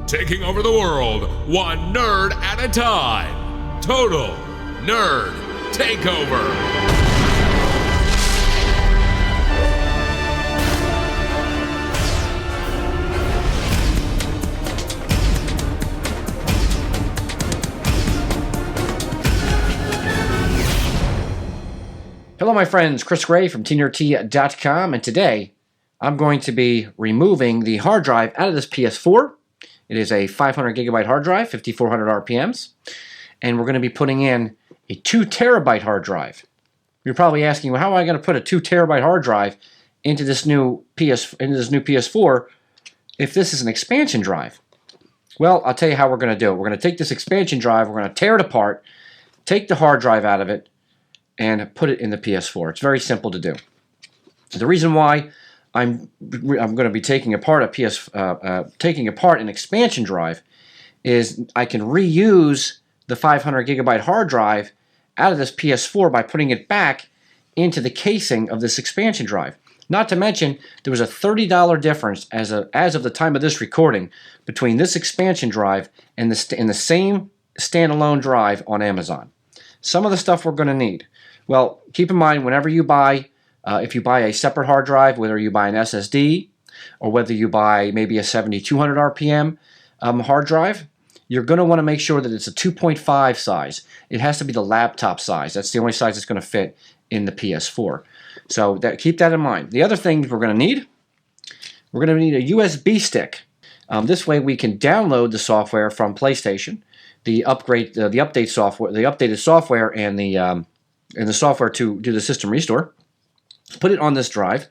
taking over the world, one nerd at a time. Total Nerd Takeover. Hello my friends, Chris Gray from TNRT.com, and today I'm going to be removing the hard drive out of this PS4. It is a 500 gigabyte hard drive, 5400 RPMs, and we're going to be putting in a 2 terabyte hard drive. You're probably asking, well, how am I going to put a 2 terabyte hard drive into this new PS4 if this is an expansion drive? Well, I'll tell you how we're going to do it. We're going to take this expansion drive, we're going to tear it apart, take the hard drive out of it, and put it in the PS4. It's very simple to do. The reason why I'm going to be taking apart an expansion drive is I can reuse the 500 gigabyte hard drive out of this PS4 by putting it back into the casing of this expansion drive. Not to mention, there was a $30 difference as of the time of this recording between this expansion drive and the same standalone drive on Amazon. Some of the stuff we're going to need. Well, keep in mind, whenever you buy, if you buy a separate hard drive, whether you buy an SSD or whether you buy maybe a 7200 RPM hard drive, you're going to want to make sure that it's a 2.5 size. It has to be the laptop size. That's the only size that's going to fit in the PS4. So keep that in mind. The other things we're going to need a USB stick. This way we can download the software from PlayStation, the updated software, and the software to do the system restore. Put it on this drive,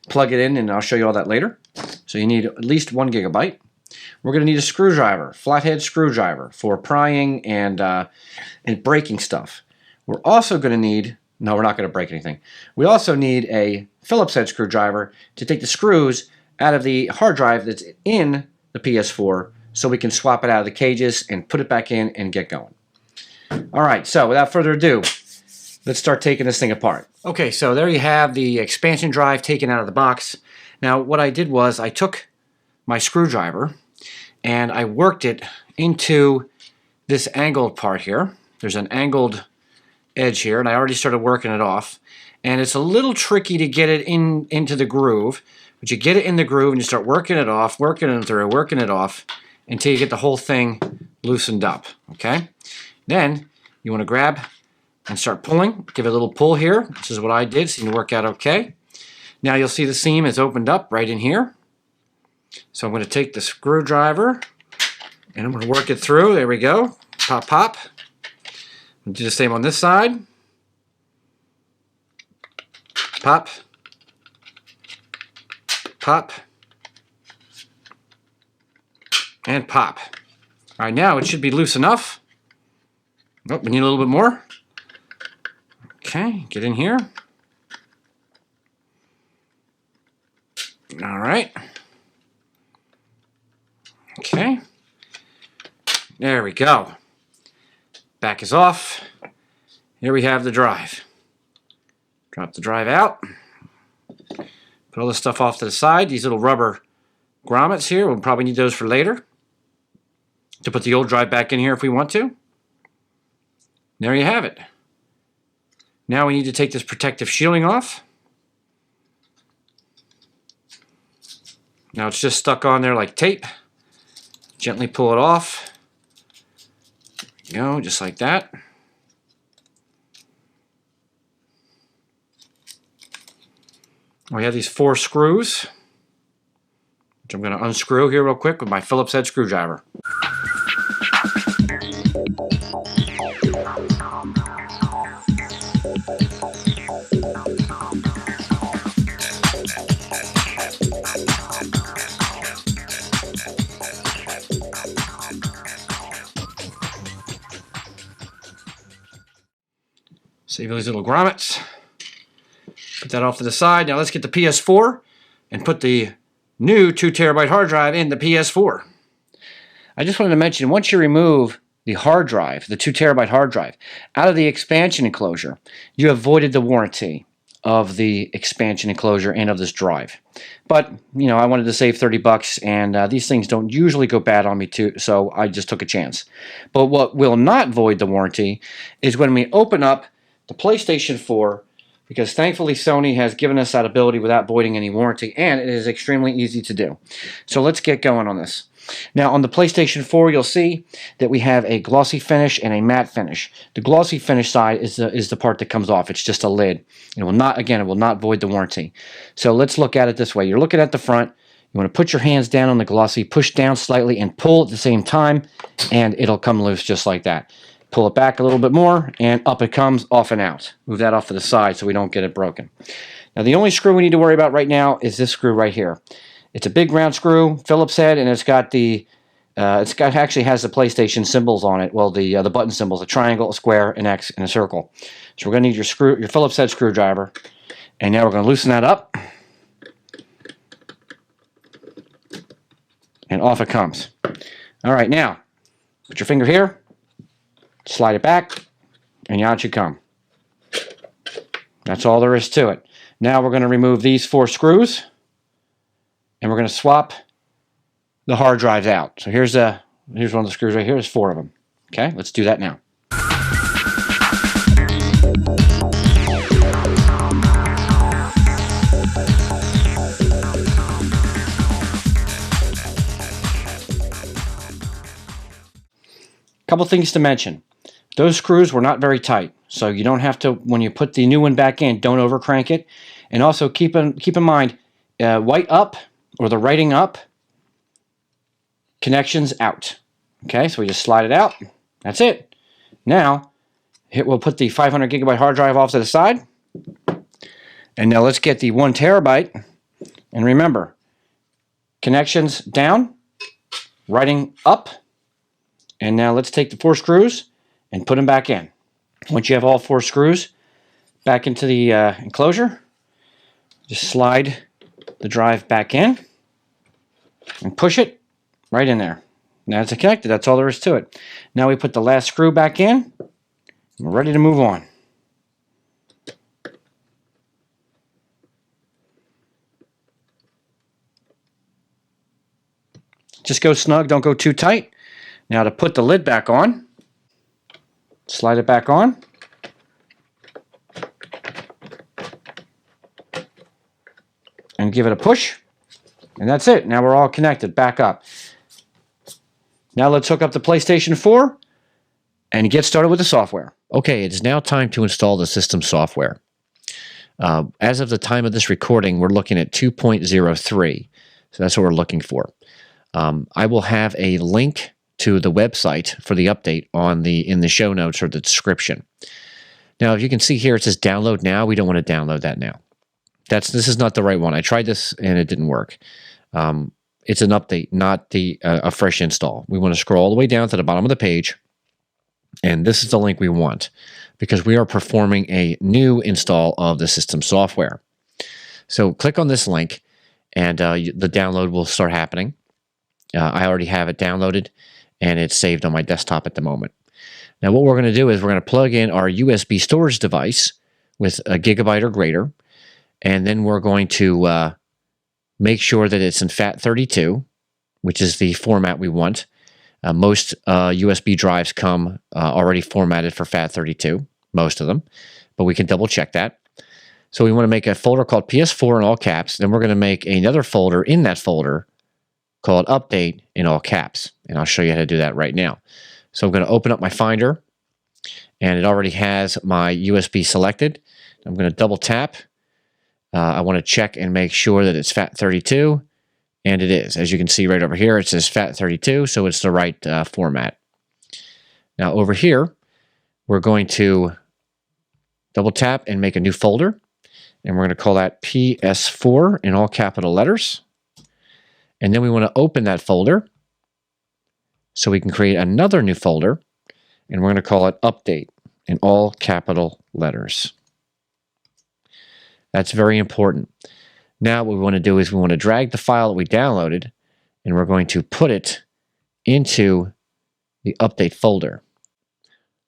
plug it in, and I'll show you all that later. So you need at least 1 gigabyte. We're going to need a screwdriver, flathead screwdriver for prying and breaking stuff. We're also going to need, no, we're not going to break anything. We also need a Phillips head screwdriver to take the screws out of the hard drive that's in the PS4 so we can swap it out of the cages and put it back in and get going. All right, so without further ado, let's start taking this thing apart. Okay, so there you have the expansion drive taken out of the box. Now, what I did was I took my screwdriver and I worked it into this angled part here. There's an angled edge here, and I already started working it off. And it's a little tricky to get it into the groove, but you get it in the groove and you start working it off, working it through, working it off until you get the whole thing loosened up, okay? Then you want to grab and start pulling. Give it a little pull here. This is what I did. Seemed to work out okay. Now you'll see the seam is opened up right in here. So I'm going to take the screwdriver and I'm going to work it through. There we go. Pop, pop. I'll do the same on this side. Pop. Pop. And pop. All right, now it should be loose enough. Oh, we need a little bit more. Okay, get in here. All right. Okay. There we go. Back is off. Here we have the drive. Drop the drive out. Put all this stuff off to the side. These little rubber grommets here, we'll probably need those for later. To put the old drive back in here if we want to. There you have it. Now we need to take this protective shielding off. Now it's just stuck on there like tape. Gently pull it off. There we go, just like that. We have these 4 screws, which I'm going to unscrew here real quick with my Phillips head screwdriver. Save those little grommets. Put that off to the side. Now let's get the PS4 and put the new 2 terabyte hard drive in the PS4. I just wanted to mention, once you remove the hard drive, the 2 terabyte hard drive, out of the expansion enclosure, you avoided the warranty of the expansion enclosure and of this drive. But, you know, I wanted to save 30 bucks, and these things don't usually go bad on me too, so I just took a chance. But what will not void the warranty is when we open up the PlayStation 4, because thankfully Sony has given us that ability without voiding any warranty, and it is extremely easy to do. So let's get going on this. Now on the PlayStation 4, you'll see that we have a glossy finish and a matte finish. The glossy finish side is the part that comes off. It's just a lid. It will not, again, it will not void the warranty. So let's look at it this way. You're looking at the front. You want to put your hands down on the glossy, push down slightly, and pull at the same time, and it'll come loose just like that. Pull it back a little bit more, and up it comes, off and out. Move that off to the side so we don't get it broken. Now the only screw we need to worry about right now is this screw right here. It's a big round screw, Phillips head, and it's got the actually has the PlayStation symbols on it. Well, the button symbols: a triangle, a square, an X, and a circle. So we're going to need your Phillips head screwdriver, and now we're going to loosen that up, and off it comes. All right, now put your finger here, slide it back, and out you come. That's all there is to it. Now we're going to remove these 4 screws. And we're going to swap the hard drives out. So here's one of the screws right here. There's 4 of them. Okay, let's do that now. Couple things to mention. Those screws were not very tight, so you don't have to, when you put the new one back in, don't over crank it. And also keep in mind, white up, or the writing up, connections out. Okay, so we just slide it out. That's it. Now, we'll put the 500 gigabyte hard drive off to the side. And now let's get the 1 terabyte. And remember, connections down, writing up. And now let's take the 4 screws and put them back in. Once you have all 4 screws back into the enclosure, just slide the drive back in and push it right in there. Now it's connected. That's all there is to it. Now we put the last screw back in. We're ready to move on. Just go snug. Don't go too tight. Now to put the lid back on, slide it back on. And give it a push, and that's it. Now we're all connected, back up. Now let's hook up the PlayStation 4 and get started with the software. Okay, it is now time to install the system software. As of the time of this recording, we're looking at 2.03, so that's what we're looking for. I will have a link to the website for the update in the show notes or the description. Now, if you can see here, it says download now. We don't want to download that now. This is not the right one. I tried this and it didn't work. It's an update, not a fresh install. We want to scroll all the way down to the bottom of the page, and this is the link we want because we are performing a new install of the system software. So click on this link, and the download will start happening. I already have it downloaded, and it's saved on my desktop at the moment. Now what we're going to do is we're going to plug in our USB storage device with a gigabyte or greater. And then we're going to make sure that it's in FAT32, which is the format we want. Most USB drives come already formatted for FAT32, most of them, but we can double check that. So we want to make a folder called PS4 in all caps. Then we're going to make another folder in that folder called Update in all caps. And I'll show you how to do that right now. So I'm going to open up my Finder, and it already has my USB selected. I'm going to double tap. I want to check and make sure that it's FAT32, and it is. As you can see right over here, it says FAT32, so it's the right format. Now over here, we're going to double tap and make a new folder, and we're going to call that PS4 in all capital letters. And then we want to open that folder so we can create another new folder, and we're going to call it Update in all capital letters. That's very important. Now what we want to do is we want to drag the file that we downloaded, and we're going to put it into the Update folder.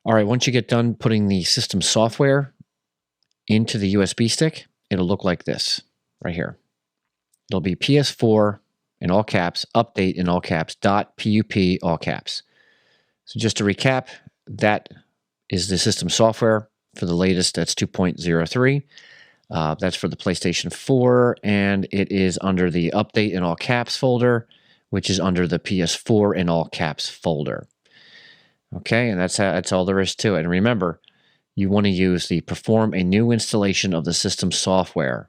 All right, once you get done putting the system software into the USB stick, it'll look like this right here. It'll be PS4 in all caps, update in all caps, .pup all caps. So just to recap, that is the system software for the latest. That's 2.03. That's for the PlayStation 4, and it is under the update in all caps folder, which is under the PS4 in all caps folder. Okay, and that's all there is to it. And remember, you want to use the perform a new installation of the system software.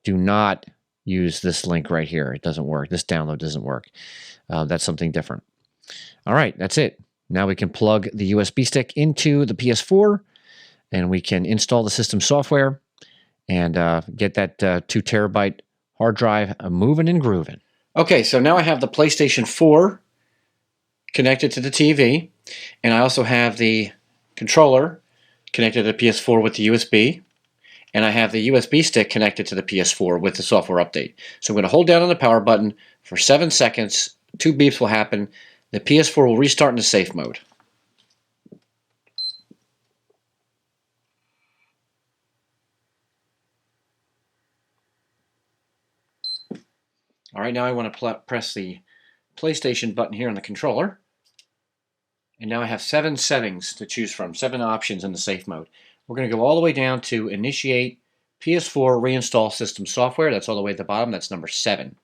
Do not use this link right here. It doesn't work. This download doesn't work. That's something different. All right, that's it. Now we can plug the USB stick into the PS4, and we can install the system software and get that 2 terabyte hard drive moving and grooving. Okay, so now I have the PlayStation 4 connected to the TV, and I also have the controller connected to the PS4 with the USB, and I have the USB stick connected to the PS4 with the software update. So I'm going to hold down on the power button for 7 seconds, 2 beeps will happen, the PS4 will restart into safe mode. All right, now I want to press the PlayStation button here on the controller. And now I have 7 settings to choose from, 7 options in the safe mode. We're going to go all the way down to initiate PS4 reinstall system software. That's all the way at the bottom. That's number 7.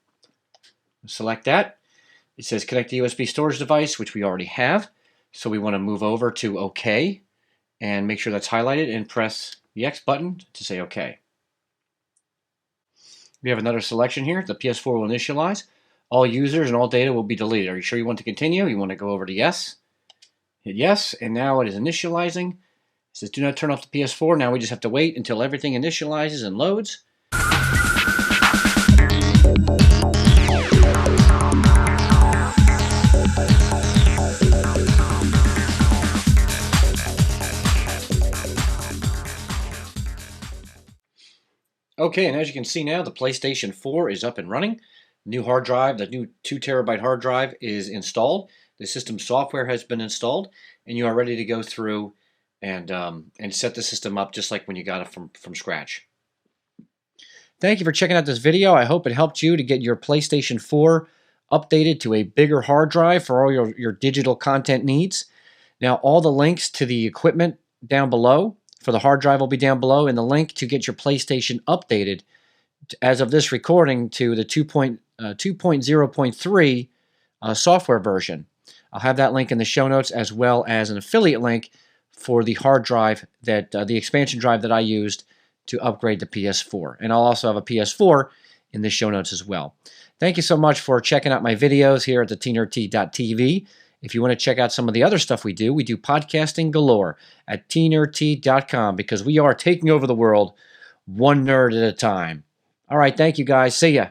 Select that. It says connect to USB storage device, which we already have. So we want to move over to OK and make sure that's highlighted and press the X button to say OK. We have another selection here. The PS4 will initialize. All users and all data will be deleted. Are you sure you want to continue? You want to go over to yes. Hit yes, and now it is initializing. It says do not turn off the PS4. Now we just have to wait until everything initializes and loads. Okay, and as you can see now, the PlayStation 4 is up and running. New hard drive, the new 2 terabyte hard drive is installed. The system software has been installed, and you are ready to go through and set the system up just like when you got it from scratch. Thank you for checking out this video. I hope it helped you to get your PlayStation 4 updated to a bigger hard drive for all your digital content needs. Now, all the links to the equipment down below for the hard drive will be down below, and the link to get your PlayStation updated as of this recording to the 2.0.3 software version. I'll have that link in the show notes, as well as an affiliate link for the hard drive, that the expansion drive that I used to upgrade the PS4. And I'll also have a PS4 in the show notes as well. Thank you so much for checking out my videos here at the tnerdT.tv. If you want to check out some of the other stuff we do podcasting galore at tnerdT.com, because we are taking over the world one nerd at a time. All right, thank you guys. See ya.